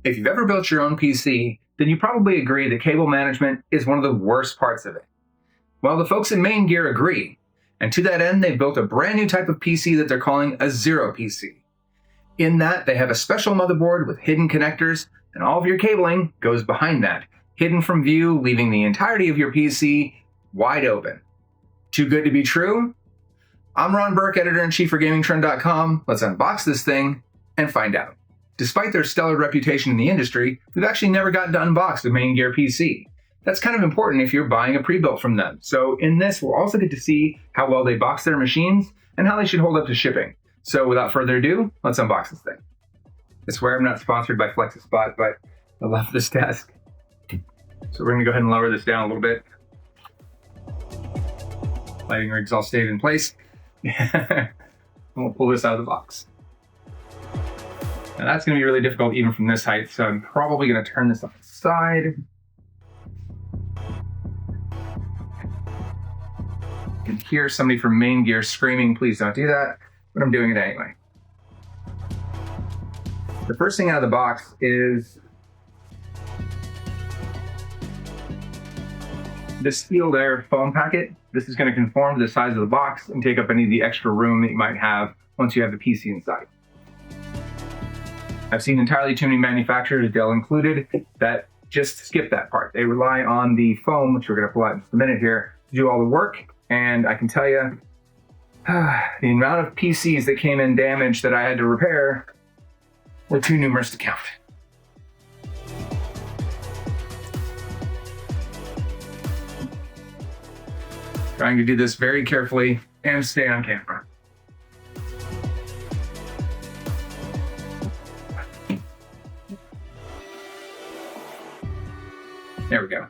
If you've ever built your own PC, then you probably agree that cable management is one of the worst parts of it. Well, the folks at MAINGEAR agree, and to that end, they've built a brand new type of PC that they're calling a Zero PC. In that, they have a special motherboard with hidden connectors, and all of your cabling goes behind that, hidden from view, leaving the entirety of your PC wide open. Too good to be true? I'm Ron Burke, editor-in-chief for GamingTrend.com. Let's unbox this thing and find out. Despite their stellar reputation in the industry, we've actually never gotten to unbox a MAINGEAR PC. That's kind of important if you're buying a pre-built from them. So in this, we'll also get to see how well they box their machines and how they should hold up to shipping. So without further ado, let's unbox this thing. I swear I'm not sponsored by FlexiSpot, but I love this desk. So we're gonna go ahead and lower this down a little bit. Lighting rig's all stayed in place. We'll pull this out of the box. Now that's going to be really difficult even from this height, so I'm probably going to turn this on its side. You can hear somebody from MAINGEAR screaming, please don't do that, but I'm doing it anyway. The first thing out of the box is this sealed air foam packet. This is going to conform to the size of the box and take up any of the extra room that you might have once you have the PC inside. I've seen entirely too many manufacturers, Dell included, that just skip that part. They rely on the foam, which we're going to pull out in just a minute here, to do all the work. And I can tell you, the amount of PCs that came in damaged that I had to repair were too numerous to count. Trying to do this very carefully and stay on camera. There we go.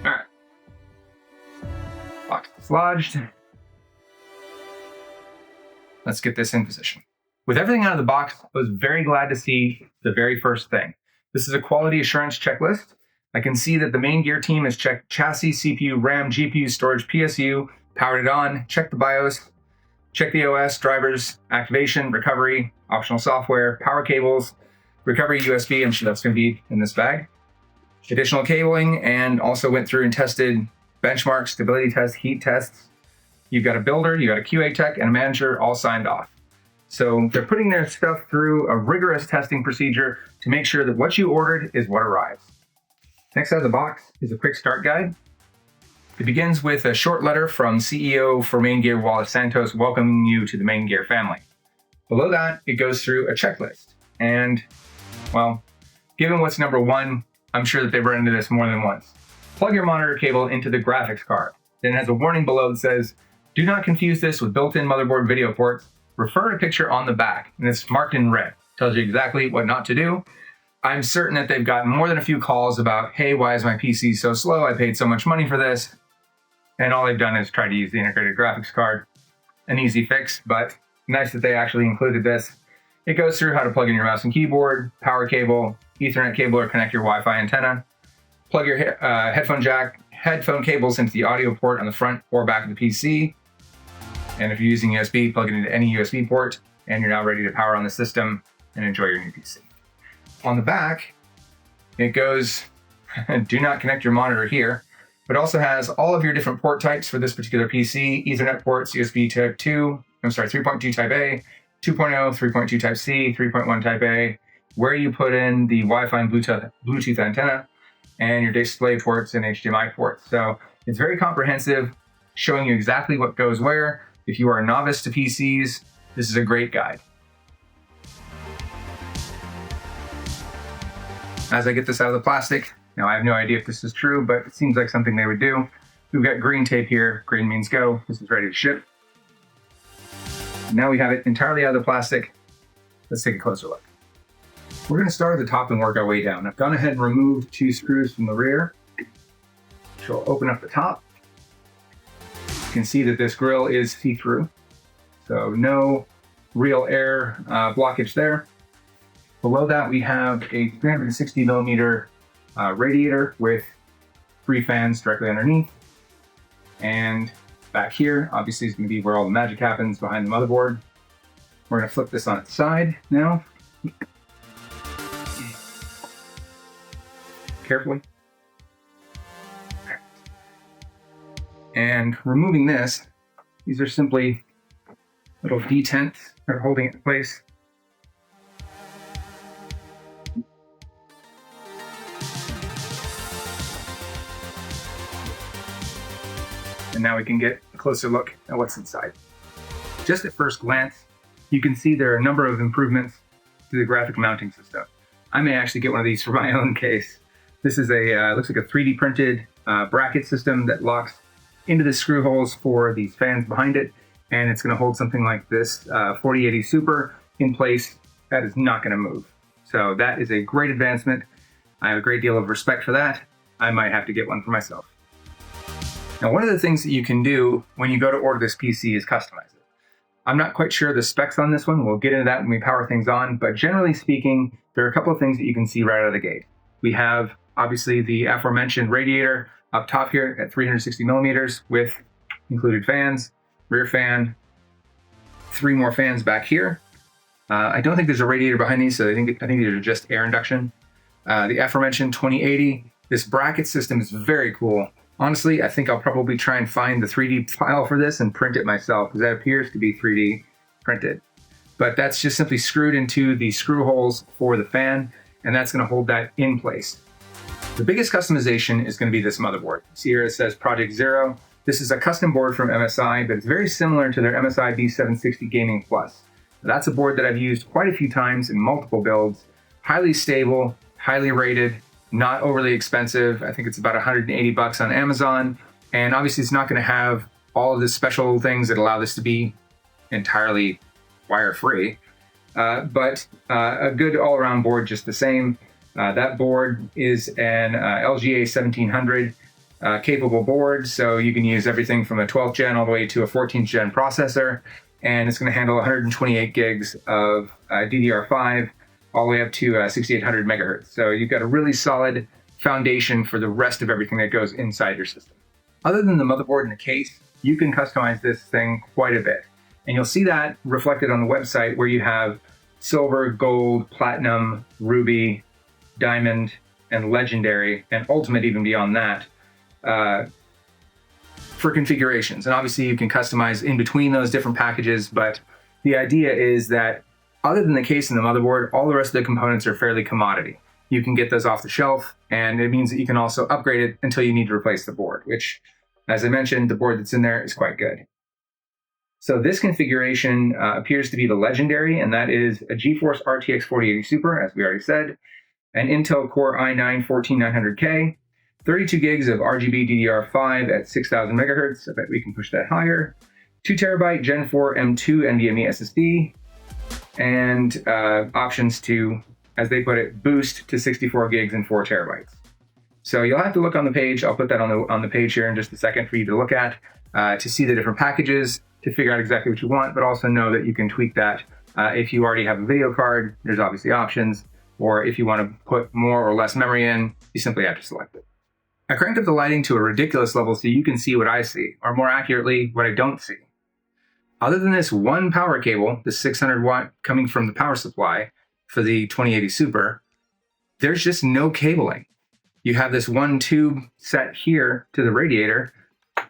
All right. Box dislodged. Let's get this in position. With everything out of the box, I was very glad to see the very first thing. This is a quality assurance checklist. I can see that the MAINGEAR team has checked chassis, CPU, RAM, GPU, storage, PSU, powered it on, checked the BIOS, check the OS, drivers, activation, recovery, optional software, power cables, recovery USB, I'm sure that's going to be in this bag, additional cabling, and also went through and tested benchmark, stability tests, heat tests. You've got a builder, you got a QA tech, and a manager all signed off. So they're putting their stuff through a rigorous testing procedure to make sure that what you ordered is what arrives. Next out of the box is a quick start guide. It begins with a short letter from CEO for MAINGEAR, Wallace Santos, welcoming you to the MAINGEAR family. Below that, it goes through a checklist. And, well, given what's number one, I'm sure that they've run into this more than once. Plug your monitor cable into the graphics card. Then it has a warning below that says, do not confuse this with built-in motherboard video ports. Refer to picture on the back, and it's marked in red. Tells you exactly what not to do. I'm certain that they've gotten more than a few calls about, hey, why is my PC so slow? I paid so much money for this. And all they've done is try to use the integrated graphics card. An easy fix, but nice that they actually included this. It goes through how to plug in your mouse and keyboard, power cable, Ethernet cable, or connect your Wi-Fi antenna. Plug your headphone cables into the audio port on the front or back of the PC. And if you're using USB, plug it into any USB port, and you're now ready to power on the system and enjoy your new PC. On the back, it goes, do not connect your monitor here, but also has all of your different port types for this particular PC, Ethernet ports, USB type 3.2 type A, 2.0, 3.2 type C, 3.1 type A, where you put in the Wi-Fi and Bluetooth antenna, and your display ports and HDMI ports. So it's very comprehensive, showing you exactly what goes where. If you are a novice to PCs, this is a great guide. As I get this out of the plastic, now I have no idea if this is true, but it seems like something they would do. We've got green tape here. Green means go. This is ready to ship. Now we have it entirely out of the plastic. Let's take a closer look. We're going to start at the top and work our way down. I've gone ahead and removed 2 screws from the rear. So I'll open up the top. You can see that this grill is see-through, so no real air blockage there. Below that, we have a 360 millimeter radiator with 3 fans directly underneath. And Back here, obviously, is going to be where all the magic happens behind the motherboard. We're going to flip this on its side now. Carefully. And removing this, these are simply little detents that are holding it in place. And now we can get a closer look at what's inside. Just at first glance, you can see there are a number of improvements to the graphic mounting system. I may actually get one of these for my own case. This is looks like a 3D printed bracket system that locks into the screw holes for these fans behind it, and it's going to hold something like this 4080 Super in place. That is not going to move. So that is a great advancement. I have a great deal of respect for that. I might have to get one for myself. Now, one of the things that you can do when you go to order this PC is customize it. I'm not quite sure the specs on this one. We'll get into that when we power things on, but generally speaking, there are a couple of things that you can see right out of the gate. We have obviously the aforementioned radiator up top here at 360 millimeters with included fans, rear fan, 3 more fans back here. I don't think there's a radiator behind these, so I think these are just air induction. The aforementioned 2080, this bracket system is very cool. Honestly, I think I'll probably try and find the 3D file for this and print it myself, because that appears to be 3D printed. But that's just simply screwed into the screw holes for the fan, and that's going to hold that in place. The biggest customization is going to be this motherboard. See here it says Project Zero. This is a custom board from MSI, but it's very similar to their MSI B760 Gaming Plus. That's a board that I've used quite a few times in multiple builds. Highly stable, highly rated, not overly expensive. I think it's about 180 bucks on Amazon. And obviously it's not going to have all of the special things that allow this to be entirely wire-free, but a good all-around board just the same. That board is an LGA 1700 capable board, so you can use everything from a 12th gen all the way to a 14th gen processor, and it's going to handle 128 gigs of DDR5 all the way up to 6800 megahertz. So you've got a really solid foundation for the rest of everything that goes inside your system. Other than the motherboard and the case, you can customize this thing quite a bit. And you'll see that reflected on the website where you have silver, gold, platinum, ruby, diamond, and legendary, and ultimate even beyond that, for configurations. And obviously you can customize in between those different packages, but the idea is that other than the case and the motherboard, all the rest of the components are fairly commodity. You can get those off the shelf, and it means that you can also upgrade it until you need to replace the board, which, as I mentioned, the board that's in there is quite good. So this configuration appears to be the legendary, and that is a GeForce RTX 4080 Super, as we already said, an Intel Core i9-14900K, 32 gigs of RGB DDR5 at 6000 megahertz. I bet we can push that higher. 2 terabyte Gen 4 M2 NVMe SSD, and options to, as they put it, boost to 64 gigs and 4 terabytes. So you'll have to look on the page. I'll put that on the page here in just a second for you to look at to see the different packages, to figure out exactly what you want, but also know that you can tweak that. If you already have a video card, there's obviously options, or if you want to put more or less memory in, you simply have to select it. I cranked up the lighting to a ridiculous level so you can see what I see, or more accurately, what I don't see. Other than this one power cable, the 600 watt coming from the power supply for the 2080 Super, there's just no cabling. You have this one tube set here to the radiator.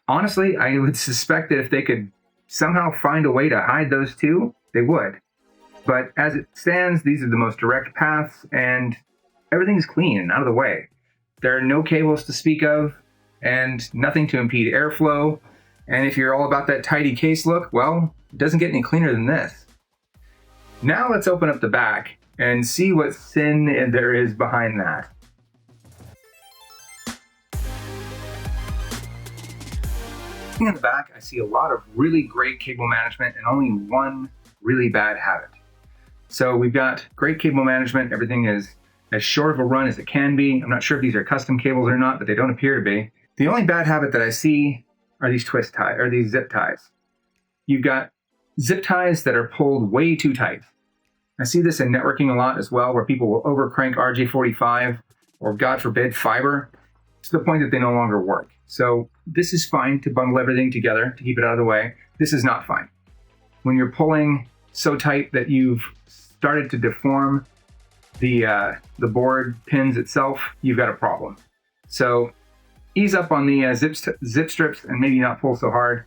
Honestly, I would suspect that if they could somehow find a way to hide those two, they would. But as it stands, these are the most direct paths, and everything's clean and out of the way. There are no cables to speak of, and nothing to impede airflow. And if you're all about that tidy case look, well, it doesn't get any cleaner than this. Now let's open up the back and see what sin there is behind that. Looking at the back, I see a lot of really great cable management and only one really bad habit. So we've got great cable management. Everything is as short of a run as it can be. I'm not sure if these are custom cables or not, but they don't appear to be. The only bad habit that I see are these twist ties, or these zip ties. You've got zip ties that are pulled way too tight. I see this in networking a lot as well, where people will overcrank RJ45 or, God forbid, fiber to the point that they no longer work. So this is fine to bundle everything together to keep it out of the way. This is not fine. When you're pulling so tight that you've started to deform the board pins itself, you've got a problem. So ease up on the zip strips and maybe not pull so hard.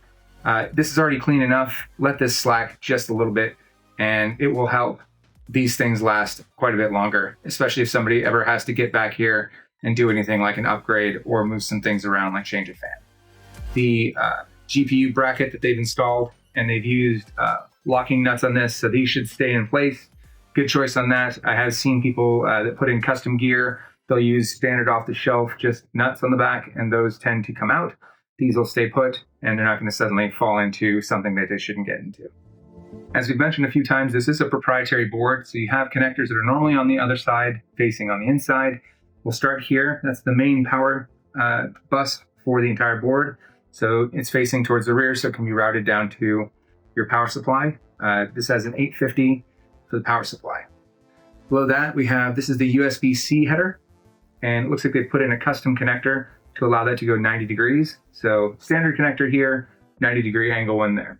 This is already clean enough. Let this slack just a little bit and it will help these things last quite a bit longer, especially if somebody ever has to get back here and do anything like an upgrade or move some things around like change a fan. The GPU bracket that they've installed, and they've used locking nuts on this, so these should stay in place. Good choice on that. I have seen people that put in custom gear. They'll use standard off the shelf, just nuts on the back, and those tend to come out. These will stay put, and they're not going to suddenly fall into something that they shouldn't get into. As we've mentioned a few times, this is a proprietary board, so you have connectors that are normally on the other side, facing on the inside. We'll start here. That's the main power bus for the entire board. So it's facing towards the rear, so it can be routed down to your power supply. This has an 850 for the power supply. Below that, we have, this is the USB-C header, and it looks like they put in a custom connector to allow that to go 90 degrees. So standard connector here, 90-degree angle in there.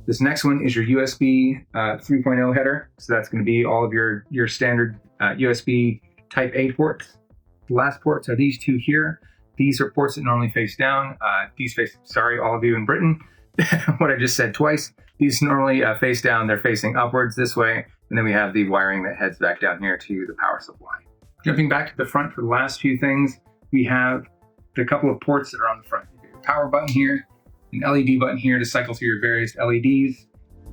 This next one is your USB 3.0 header. So that's going to be all of your standard USB Type A ports. The last ports are these two here. These are ports that normally face down. Sorry, all of you in Britain, what I just said twice. These normally face down, they're facing upwards this way. And then we have the wiring that heads back down here to the power supply. Jumping back to the front for the last few things, we have the couple of ports that are on the front. You have your power button here, an LED button here to cycle through your various LEDs.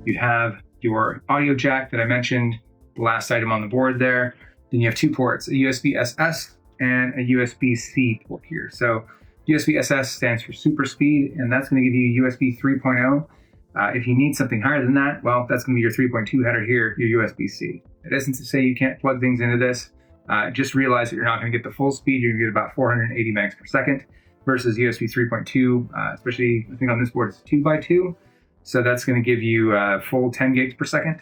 You have your audio jack that I mentioned, the last item on the board there. Then you have two ports, a USB-SS and a USB-C port here. So USB-SS stands for super speed, and that's going to give you USB 3.0. If you need something higher than that, well, that's going to be your 3.2 header here, your USB-C. It isn't to say you can't plug things into this. Just realize that you're not going to get the full speed. You're going to get about 480 megs per second versus USB 3.2, especially I think on this board it's 2x2. So that's going to give you full 10 gigs per second.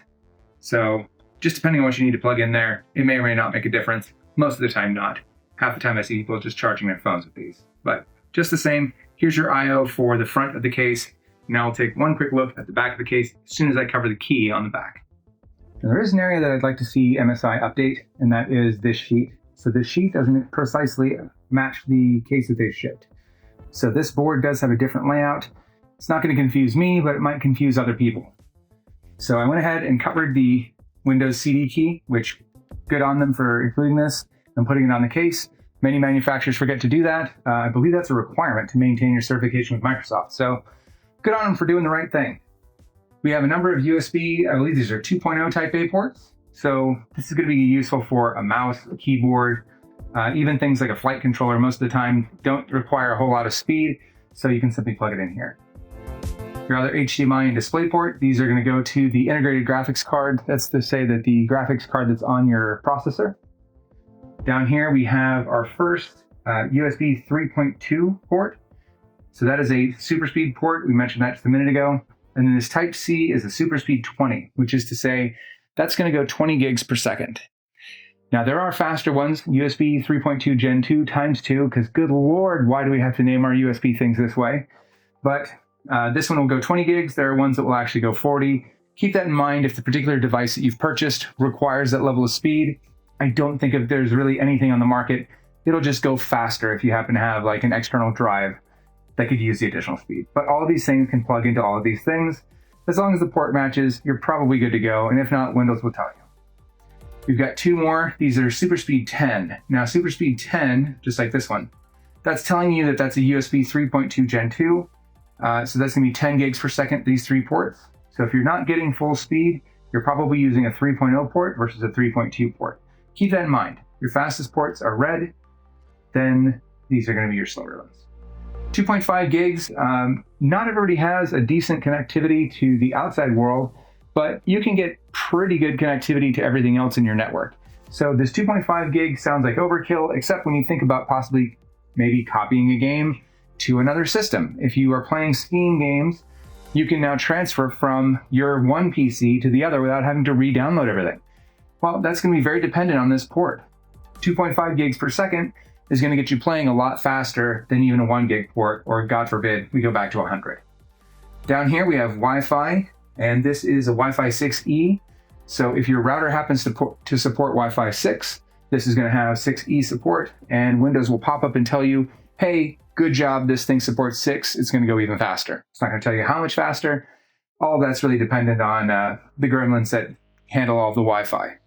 So just depending on what you need to plug in there, it may or may not make a difference. Most of the time not. Half the time I see people just charging their phones with these. But just the same, here's your I/O for the front of the case. Now I'll take one quick look at the back of the case as soon as I cover the key on the back. Now, there is an area that I'd like to see MSI update, and that is this sheet. So this sheet doesn't precisely match the case that they've shipped. So this board does have a different layout. It's not going to confuse me, but it might confuse other people. So I went ahead and covered the Windows CD key, which good on them for including this and putting it on the case. Many manufacturers forget to do that. I believe that's a requirement to maintain your certification with Microsoft. So good on them for doing the right thing. We have a number of USB, I believe these are 2.0 Type A ports. So this is going to be useful for a mouse, a keyboard, even things like a flight controller most of the time don't require a whole lot of speed, so you can simply plug it in here. Your other HDMI and DisplayPort, these are going to go to the integrated graphics card. That's to say that the graphics card that's on your processor. Down here we have our first USB 3.2 port. So that is a super speed port. We mentioned that just a minute ago. And then this Type C is a super speed 20, which is to say that's going to go 20 gigs per second. Now there are faster ones, USB 3.2 Gen 2 times 2, because good Lord, why do we have to name our USB things this way? But this one will go 20 gigs. There are ones that will actually go 40. Keep that in mind if the particular device that you've purchased requires that level of speed. I don't think if there's really anything on the market, it'll just go faster if you happen to have like an external drive that could use the additional speed. But all of these things can plug into all of these things. As long as the port matches, you're probably good to go. And if not, Windows will tell you. We've got two more. These are Super Speed 10. Now, Super Speed 10, just like this one, that's telling you that that's a USB 3.2 Gen 2. So that's gonna be 10 gigs per second, these three ports. So if you're not getting full speed, you're probably using a 3.0 port versus a 3.2 port. Keep that in mind. Your fastest ports are red, then these are gonna be your slower ones. 2.5 gigs, not everybody has a decent connectivity to the outside world, but you can get pretty good connectivity to everything else in your network. So this 2.5 gigs sounds like overkill, except when you think about possibly maybe copying a game to another system. If you are playing Steam games, you can now transfer from your one PC to the other without having to re-download everything. Well, that's going to be very dependent on this port. 2.5 gigs per second is going to get you playing a lot faster than even a 1 gig port, or God forbid, we go back to 100. Down here we have Wi-Fi, and this is a Wi-Fi 6E. So if your router happens to support Wi-Fi 6, this is going to have 6E support, and Windows will pop up and tell you, hey, good job, this thing supports 6. It's going to go even faster. It's not going to tell you how much faster. All that's really dependent on the gremlins that handle all the Wi-Fi.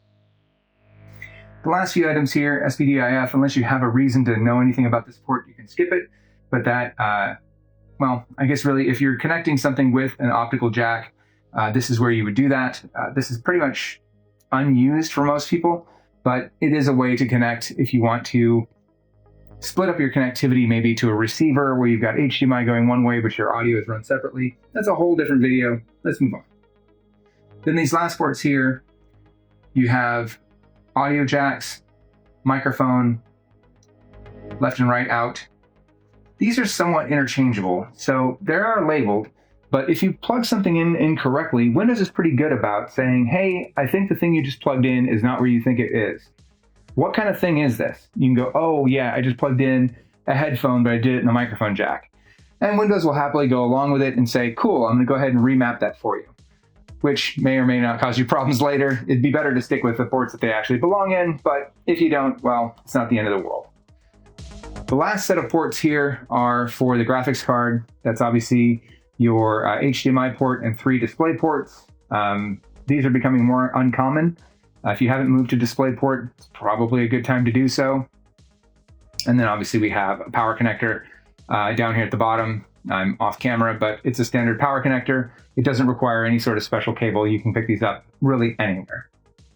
The last few items here, SPDIF, unless you have a reason to know anything about this port, you can skip it. But that, well, I guess really if you're connecting something with an optical jack, this is where you would do that. This is pretty much unused for most people, but it is a way to connect if you want to split up your connectivity maybe to a receiver where you've got HDMI going one way, but your audio is run separately. That's a whole different video. Let's move on. Then these last ports here, you have audio jacks, microphone, left and right out. These are somewhat interchangeable, so they are labeled, but if you plug something in incorrectly, Windows is pretty good about saying, hey, I think the thing you just plugged in is not where you think it is. What kind of thing is this? You can go, oh yeah, I just plugged in a headphone, but I did it in the microphone jack. And Windows will happily go along with it and say, cool, I'm gonna go ahead and remap that for you, which may or may not cause you problems later. It'd be better to stick with the ports that they actually belong in, but if you don't, well, it's not the end of the world. The last set of ports here are for the graphics card. That's obviously your HDMI port and 3 display ports. These are becoming more uncommon. If you haven't moved to DisplayPort, it's probably a good time to do so. And then obviously we have a power connector down here at the bottom. I'm off camera, but it's a standard power connector. It doesn't require any sort of special cable. You can pick these up really anywhere.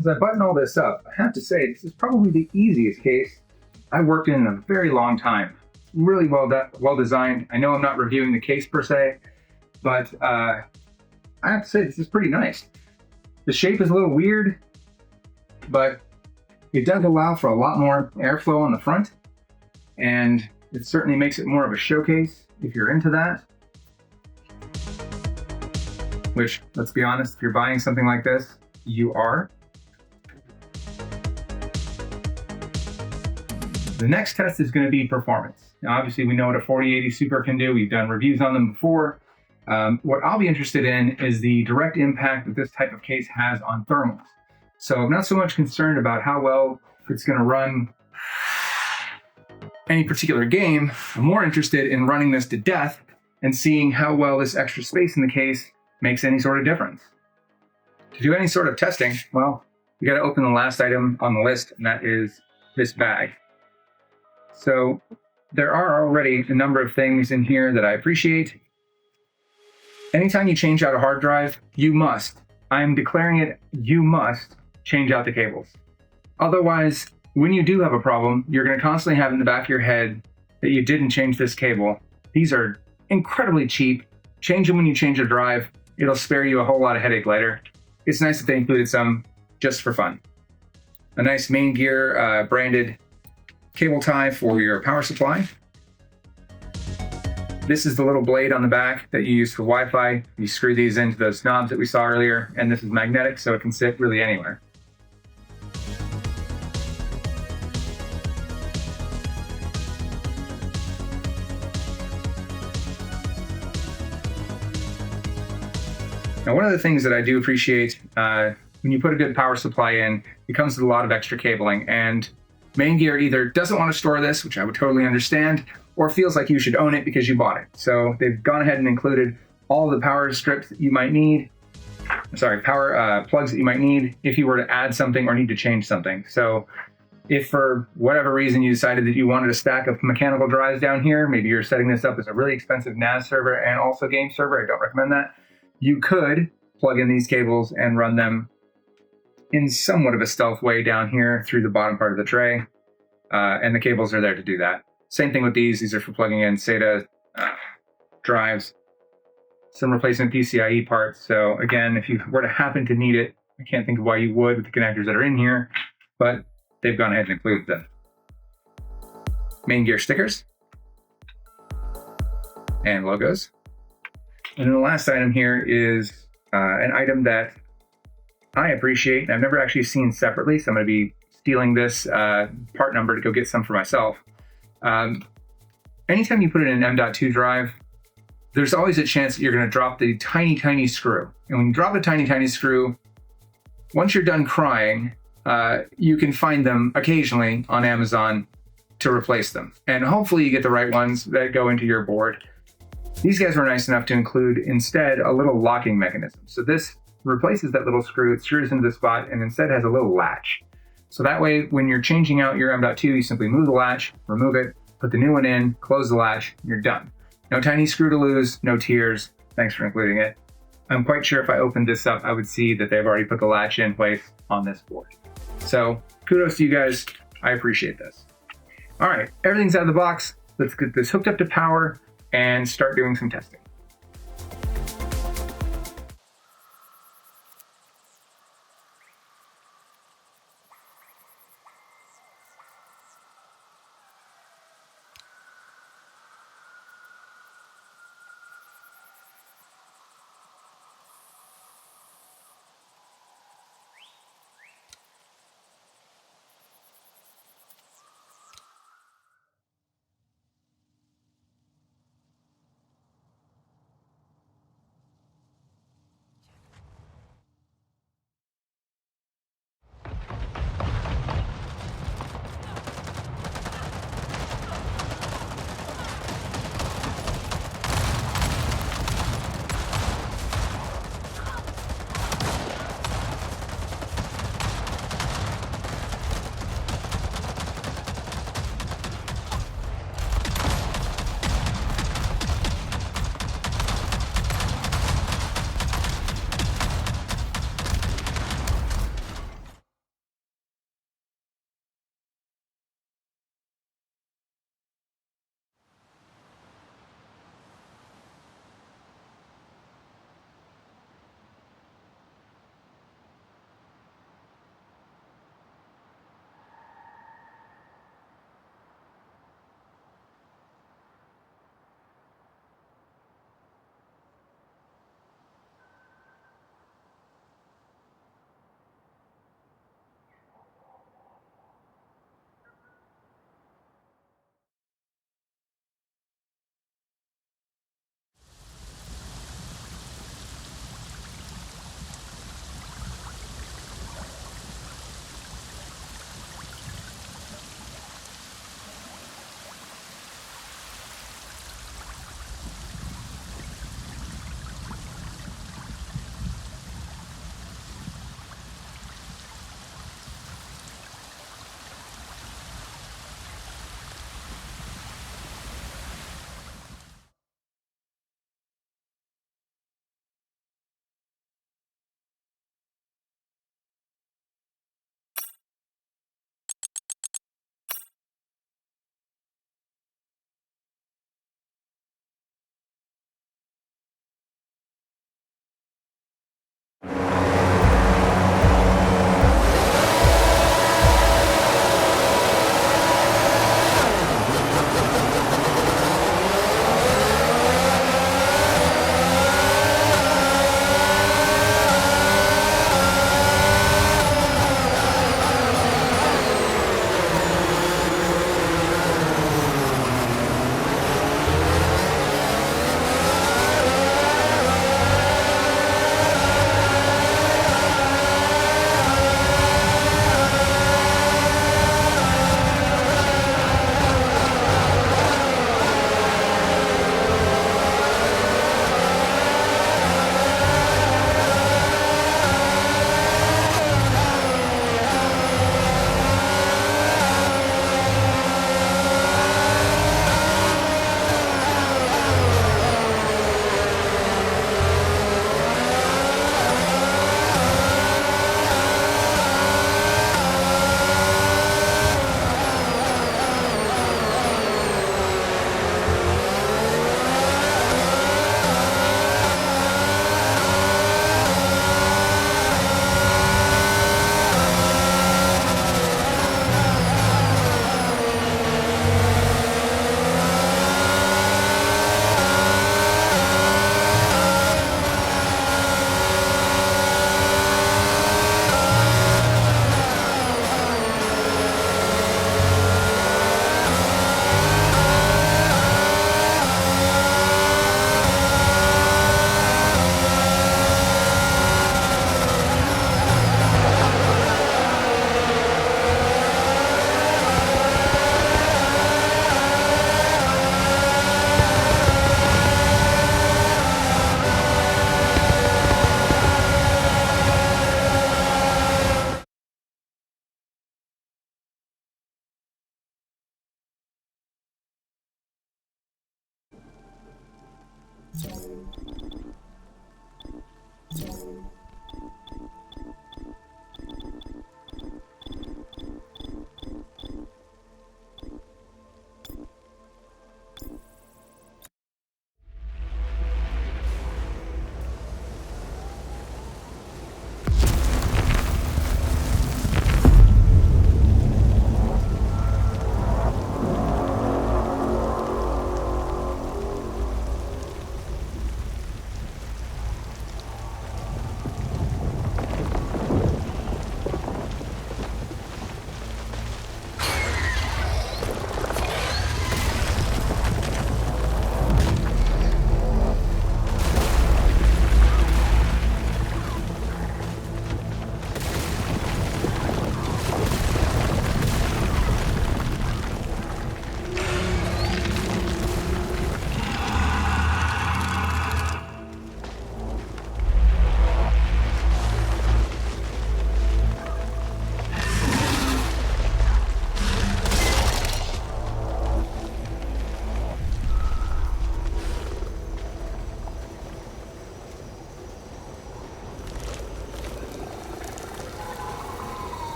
As I button all this up, I have to say, this is probably the easiest case I've worked in a very long time. Really well designed. I know I'm not reviewing the case per se, but I have to say this is pretty nice. The shape is a little weird, but it does allow for a lot more airflow on the front, and it certainly makes it more of a showcase if you're into that. Which, let's be honest, if you're buying something like this, you are. The next test is going to be performance. Now, obviously, we know what a 4080 Super can do. We've done reviews on them before. What I'll be interested in is the direct impact that this type of case has on thermals. So I'm not so much concerned about how well it's going to run any particular game. I'm more interested in running this to death and seeing how well this extra space in the case makes any sort of difference. To do any sort of testing, well, you got to open the last item on the list, and that is this bag. So there are already a number of things in here that I appreciate. Anytime you change out a hard drive, you must, I'm declaring it, you must change out the cables. Otherwise, when you do have a problem, you're going to constantly have in the back of your head that you didn't change this cable. These are incredibly cheap. Change them when you change a drive. It'll spare you a whole lot of headache later. It's nice that they included some just for fun. A nice MAINGEAR branded cable tie for your power supply. This is the little blade on the back that you use for Wi-Fi. You screw these into those knobs that we saw earlier, and this is magnetic, so it can sit really anywhere. Now, one of the things that I do appreciate when you put a good power supply in, it comes with a lot of extra cabling, and MAINGEAR either doesn't want to store this, which I would totally understand, or feels like you should own it because you bought it. So they've gone ahead and included all the power strips that you might need, power plugs that you might need if you were to add something or need to change something. So if for whatever reason you decided that you wanted a stack of mechanical drives down here, maybe you're setting this up as a really expensive NAS server and also game server, I don't recommend that. You could plug in these cables and run them in somewhat of a stealth way down here through the bottom part of the tray. And the cables are there to do that. Same thing with these. These are for plugging in SATA drives, some replacement PCIe parts. So again, if you were to happen to need it, I can't think of why you would with the connectors that are in here, but they've gone ahead and included them. MAINGEAR stickers and logos. And then the last item here is an item that I appreciate, and I've never actually seen separately, so I'm going to be stealing this part number to go get some for myself. Anytime you put it in an M.2 drive, there's always a chance that you're going to drop the tiny, tiny screw. And when you drop the tiny, tiny screw, once you're done crying, you can find them occasionally on Amazon to replace them. And hopefully you get the right ones that go into your board. These guys were nice enough to include instead a little locking mechanism. So this replaces that little screw, it screws into the spot, and instead has a little latch. So that way, when you're changing out your M.2, you simply move the latch, remove it, put the new one in, close the latch, you're done. No tiny screw to lose, no tears. Thanks for including it. I'm quite sure if I opened this up, I would see that they've already put the latch in place on this board. So kudos to you guys. I appreciate this. All right, everything's out of the box. Let's get this hooked up to power and start doing some testing.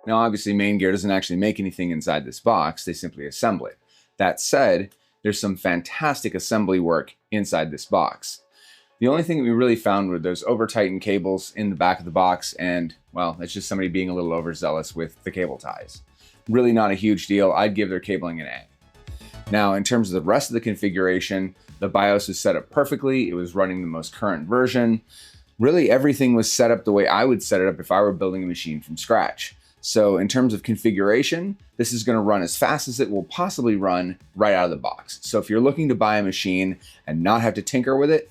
Now, obviously, MAINGEAR doesn't actually make anything inside this box, they simply assemble it. That said, there's some fantastic assembly work inside this box. The only thing that we really found were those over-tightened cables in the back of the box, and, well, that's just somebody being a little overzealous with the cable ties. Really not a huge deal. I'd give their cabling an A. Now, in terms of the rest of the configuration, the BIOS was set up perfectly. It was running the most current version. Really, everything was set up the way I would set it up if I were building a machine from scratch. So in terms of configuration, this is going to run as fast as it will possibly run right out of the box. So if you're looking to buy a machine and not have to tinker with it,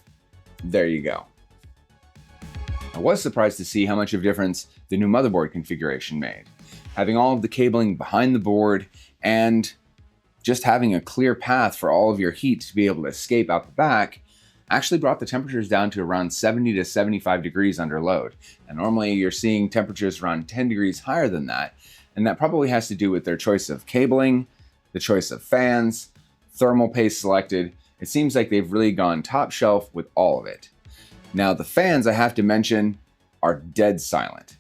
there you go. I was surprised to see how much of a difference the new motherboard configuration made. Having all of the cabling behind the board and just having a clear path for all of your heat to be able to escape out the back actually brought the temperatures down to around 70 to 75 degrees under load. And normally you're seeing temperatures around 10 degrees higher than that. And that probably has to do with their choice of cabling, the choice of fans, thermal paste selected. It seems like they've really gone top shelf with all of it. Now the fans, I have to mention, are dead silent.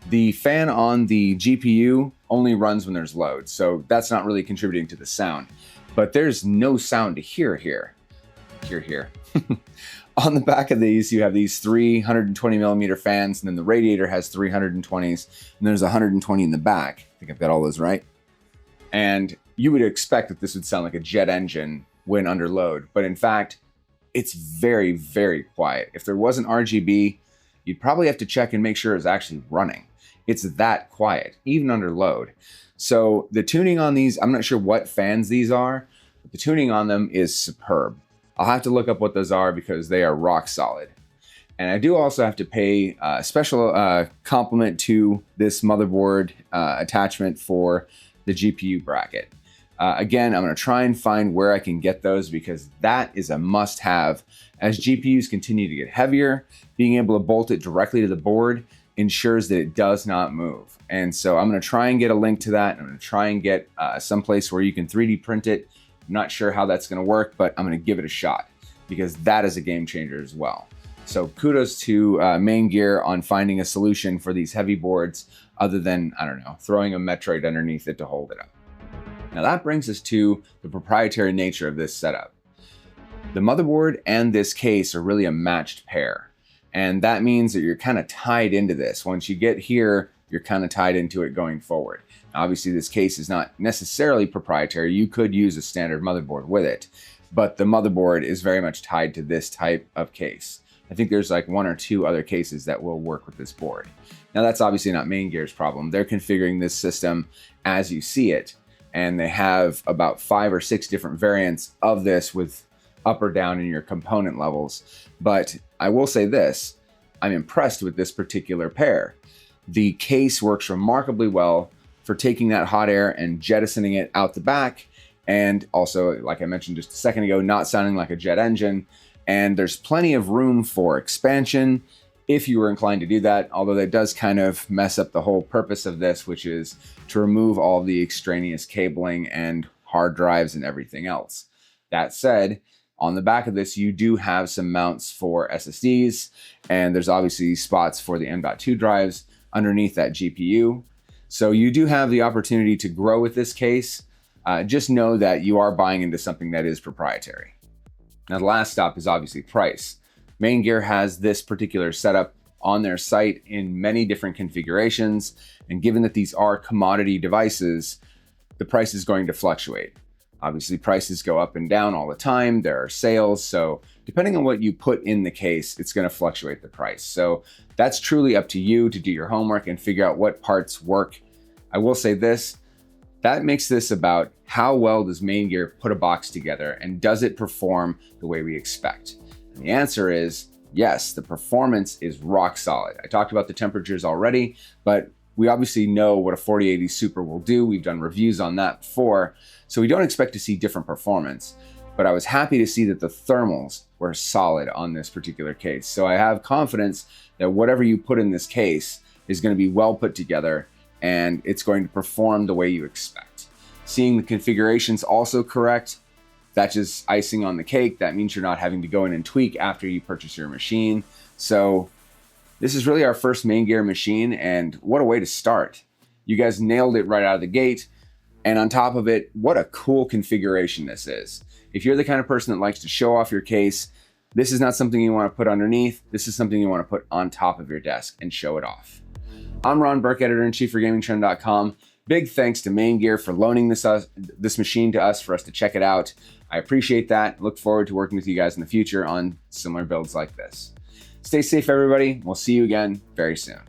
The fan on the GPU only runs when there's load, so that's not really contributing to the sound. But there's no sound to hear here. Hear. On the back of these, you have these 320 millimeter fans, and then the radiator has 320s, and there's 120 in the back. I think I've got all those right. And you would expect that this would sound like a jet engine when under load, but in fact, it's very, very quiet. If there wasn't RGB, you'd probably have to check and make sure it's actually running. It's that quiet, even under load. So the tuning on these, I'm not sure what fans these are, but the tuning on them is superb. I'll have to look up what those are because they are rock solid. And I do also have to pay a special compliment to this motherboard attachment for the GPU bracket. Again, I'm going to try and find where I can get those because that is a must-have. As GPUs continue to get heavier, being able to bolt it directly to the board ensures that it does not move. And so I'm going to try and get a link to that. I'm going to try and get someplace where you can 3D print it. I'm not sure how that's going to work, but I'm going to give it a shot because that is a game changer as well. So kudos to MAINGEAR on finding a solution for these heavy boards other than, I don't know, throwing a Metroid underneath it to hold it up. Now that brings us to the proprietary nature of this setup. The motherboard and this case are really a matched pair. And that means that you're kind of tied into this. Once you get here, you're kind of tied into it going forward. Now, obviously, this case is not necessarily proprietary. You could use a standard motherboard with it, but the motherboard is very much tied to this type of case. I think there's like 1 or 2 other cases that will work with this board. Now, that's obviously not MAINGEAR's problem. They're configuring this system as you see it, and they have about 5 or 6 different variants of this with up or down in your component levels. But I will say this, I'm impressed with this particular pair. The case works remarkably well for taking that hot air and jettisoning it out the back. And also, like I mentioned just a second ago, not sounding like a jet engine. And there's plenty of room for expansion if you were inclined to do that, although that does kind of mess up the whole purpose of this, which is to remove all the extraneous cabling and hard drives and everything else. That said, on the back of this, you do have some mounts for SSDs, and there's obviously spots for the M.2 drives underneath that GPU. So you do have the opportunity to grow with this case. Just know that you are buying into something that is proprietary. Now, the last stop is obviously price. MAINGEAR has this particular setup on their site in many different configurations, and given that these are commodity devices, the price is going to fluctuate. Obviously, prices go up and down all the time. There are sales. So depending on what you put in the case, it's going to fluctuate the price. So that's truly up to you to do your homework and figure out what parts work. I will say this, that makes this about how well does MAINGEAR put a box together and does it perform the way we expect? And the answer is yes, the performance is rock solid. I talked about the temperatures already, but we obviously know what a 4080 Super will do. We've done reviews on that before. So we don't expect to see different performance, but I was happy to see that the thermals were solid on this particular case. So I have confidence that whatever you put in this case is going to be well put together and it's going to perform the way you expect. Seeing the configurations also correct, that's just icing on the cake. That means you're not having to go in and tweak after you purchase your machine. So this is really our first MAINGEAR machine, and what a way to start. You guys nailed it right out of the gate. And on top of it, what a cool configuration this is. If you're the kind of person that likes to show off your case, this is not something you want to put underneath. This is something you want to put on top of your desk and show it off. I'm Ron Burke, editor-in-chief for GamingTrend.com. Big thanks to MAINGEAR for loaning this machine to us for us to check it out. I appreciate that. Look forward to working with you guys in the future on similar builds like this. Stay safe, everybody. We'll see you again very soon.